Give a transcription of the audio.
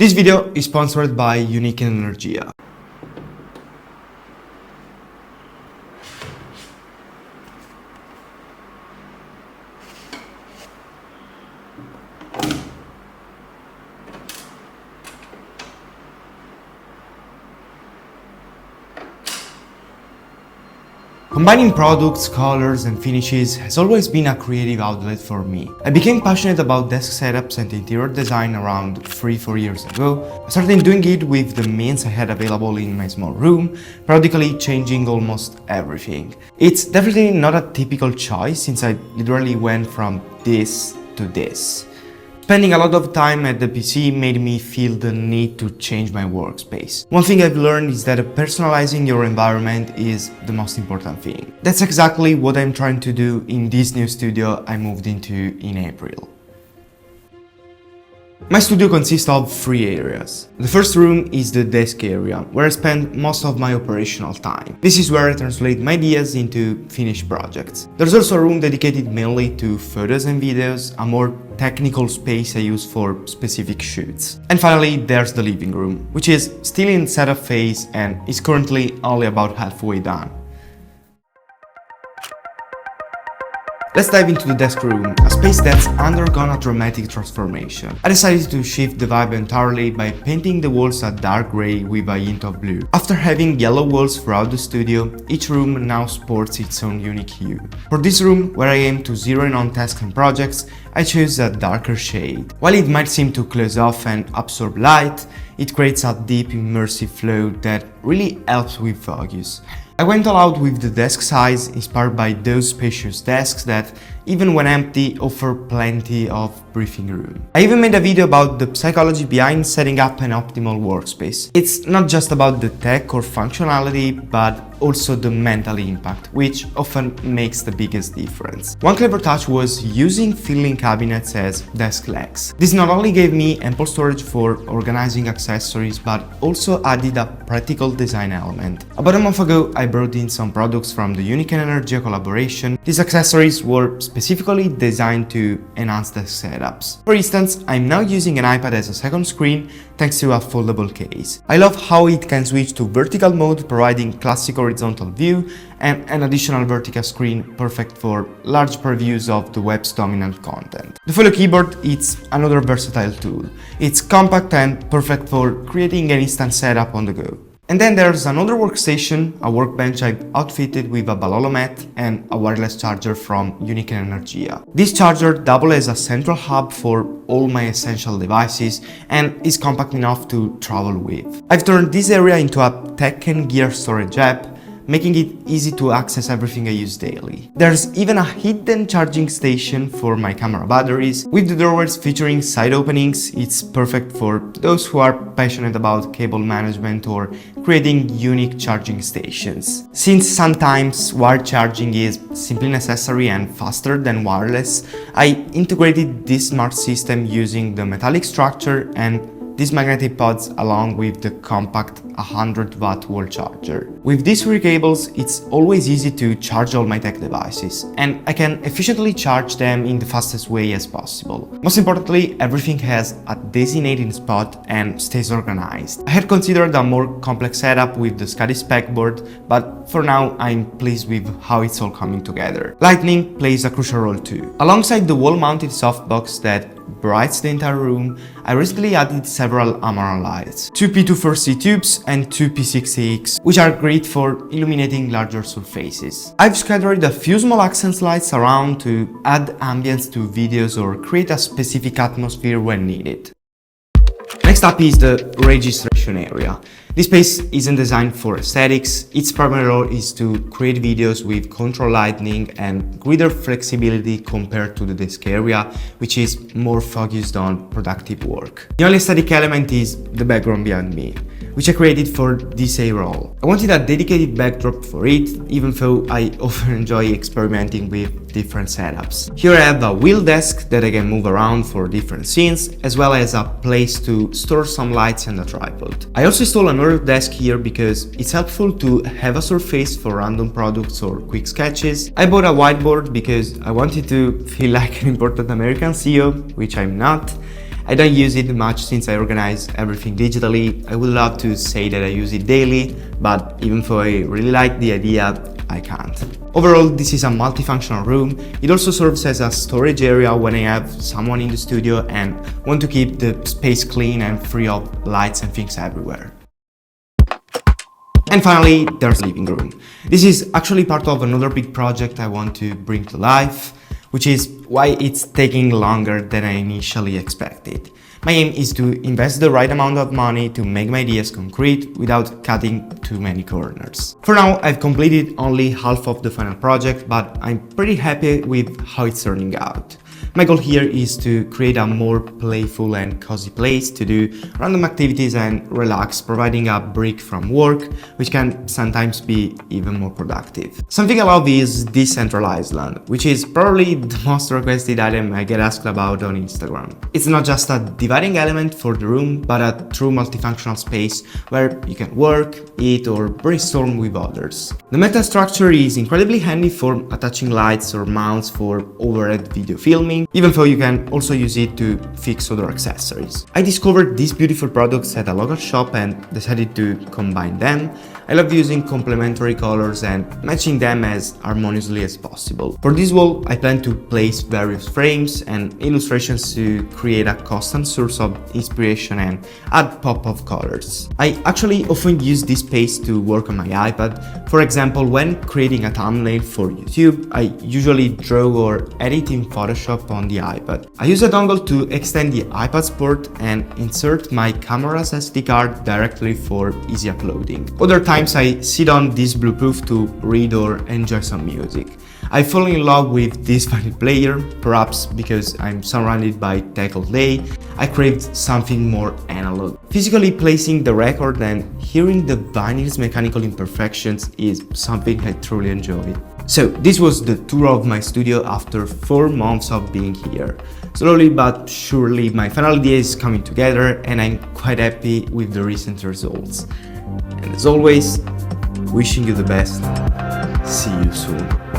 This video is sponsored by UNIQ Energea. Combining products, colors and finishes has always been a creative outlet for me. I became passionate about desk setups and interior design around 3-4 years ago. I started doing it with the means I had available in my small room, periodically changing almost everything. It's definitely not a typical choice since I literally went from this to this. Spending a lot of time at the PC made me feel the need to change my workspace. One thing I've learned is that personalizing your environment is the most important thing. That's exactly what I'm trying to do in this new studio I moved into in April. My studio consists of 3 areas. The first room is the desk area, where I spend most of my operational time. This is where I translate my ideas into finished projects. There's also a room dedicated mainly to photos and videos, a more technical space I use for specific shoots. And finally, there's the living room, which is still in setup phase and is currently only about halfway done. Let's dive into the desk room, a space that's undergone a dramatic transformation. I decided to shift the vibe entirely by painting the walls a dark grey with a hint of blue. After having yellow walls throughout the studio, each room now sports its own unique hue. For this room, where I aim to zero in on tasks and projects, I chose a darker shade. While it might seem to close off and absorb light, it creates a deep immersive flow that really helps with focus. I went all out with the desk size, inspired by those spacious desks that, even when empty, offer plenty of breathing room. I even made a video about the psychology behind setting up an optimal workspace. It's not just about the tech or functionality, but also the mental impact, which often makes the biggest difference. One clever touch was using fill-in cabinets as desk legs. This not only gave me ample storage for organizing accessories, but also added a practical design element. About a month ago, I brought in some products from the UNIQ Energea collaboration. These accessories were specifically designed to enhance the setups. For instance, I'm now using an iPad as a second screen thanks to a foldable case. I love how it can switch to vertical mode, providing classic horizontal view, and an additional vertical screen perfect for large previews of the web's dominant content. The Follow keyboard is another versatile tool. It's compact and perfect for creating an instant setup on the go. And then there's another workstation, a workbench I've outfitted with a Balolo mat and a wireless charger from UNIQ Energea. This charger doubles as a central hub for all my essential devices and is compact enough to travel with. I've turned this area into a tech and gear storage app, making it easy to access everything I use daily. There's even a hidden charging station for my camera batteries. With the doorways featuring side openings, it's perfect for those who are passionate about cable management or creating unique charging stations. Since sometimes wired charging is simply necessary and faster than wireless, I integrated this smart system using the metallic structure and these magnetic pods along with the compact 100-watt wall charger. With these 3 cables, it's always easy to charge all my tech devices, and I can efficiently charge them in the fastest way as possible. Most importantly, everything has a designated spot and stays organized. I had considered a more complex setup with the SCADI spec board, but for now I'm pleased with how it's all coming together. Lighting plays a crucial role too. Alongside the wall-mounted softbox that brights the entire room, I recently added several Amaran lights, 2 P240 tubes and 2 P6X, which are great for illuminating larger surfaces. I've scattered a few small accent lights around to add ambience to videos or create a specific atmosphere when needed. Next up is the registration area. This space isn't designed for aesthetics. Its primary role is to create videos with controlled lighting and greater flexibility compared to the desk area, which is more focused on productive work. The only aesthetic element is the background behind me, which I created for this role. I wanted a dedicated backdrop for it, even though I often enjoy experimenting with different setups. Here I have a wheel desk that I can move around for different scenes, as well as a place to store some lights and a tripod. I also installed another desk here because it's helpful to have a surface for random products or quick sketches. I bought a whiteboard because I wanted to feel like an important American CEO, which I'm not. I don't use it much since I organize everything digitally. I would love to say that I use it daily, but even though I really like the idea, I can't. Overall, this is a multifunctional room. It also serves as a storage area when I have someone in the studio and want to keep the space clean and free of lights and things everywhere. And finally, there's the living room. This is actually part of another big project I want to bring to life, which is why it's taking longer than I initially expected. My aim is to invest the right amount of money to make my ideas concrete without cutting too many corners. For now, I've completed only half of the final project, but I'm pretty happy with how it's turning out. My goal here is to create a more playful and cozy place to do random activities and relax, providing a break from work, which can sometimes be even more productive. Something I love is decentralized land, which is probably the most requested item I get asked about on Instagram. It's not just a dividing element for the room, but a true multifunctional space where you can work, eat, or brainstorm with others. The meta structure is incredibly handy for attaching lights or mounts for overhead video filming, even though you can also use it to fix other accessories. I discovered these beautiful products at a local shop and decided to combine them. I love using complementary colors and matching them as harmoniously as possible. For this wall, I plan to place various frames and illustrations to create a constant source of inspiration and add pop of colors. I actually often use this space to work on my iPad. For example, when creating a thumbnail for YouTube, I usually draw or edit in Photoshop on the iPad. I use a dongle to extend the iPad's port and insert my camera's SD card directly for easy uploading. Other times I sit on this Bluetooth to read or enjoy some music. I fall in love with this vinyl player, perhaps because I'm surrounded by tech all day. I craved something more analog. Physically placing the record and hearing the vinyl's mechanical imperfections is something I truly enjoy. So this was the tour of my studio after 4 months of being here. Slowly but surely my final idea is coming together and I'm quite happy with the recent results. And as always, wishing you the best. See you soon.